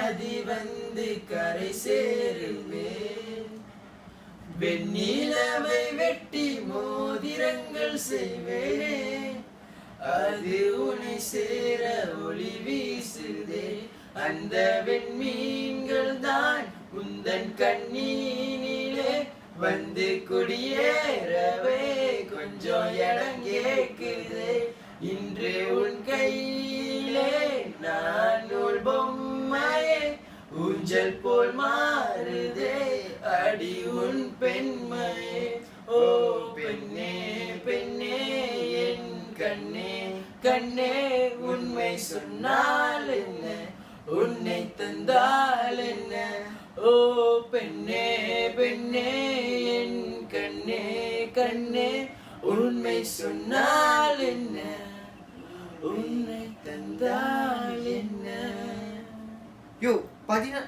நதி வந்து கரை சேருமே. வெண்ணிலவை வெட்டி மோதிரங்கள் செய்வேனே, அது உன்னை சேர ஒளி வீசுதே. அந்த வெண்மீன்கள் தான் உந்தன் கண்ணீனிலே வந்து குடியேறவே கொஞ்சம் இடம் கேக்குதே. இன்று உன் கையிலே நான் நூல் பொம்மையே, ஊஞ்சல் போல் மாறுதே அடி உன் பெண்மையே. ஓ பெண்ணே பெண்ணே என் கண்ணே கண்ணே, உண்மை சொன்னால் என்ன, உன்னை தந்தால் என்ன. ஓ பெண்ணே பெண்ணே என் கண்ணே கண்ணே, உண்மை சொன்னால் என்ன, உன்னை தந்தால் என்ன. யோ 16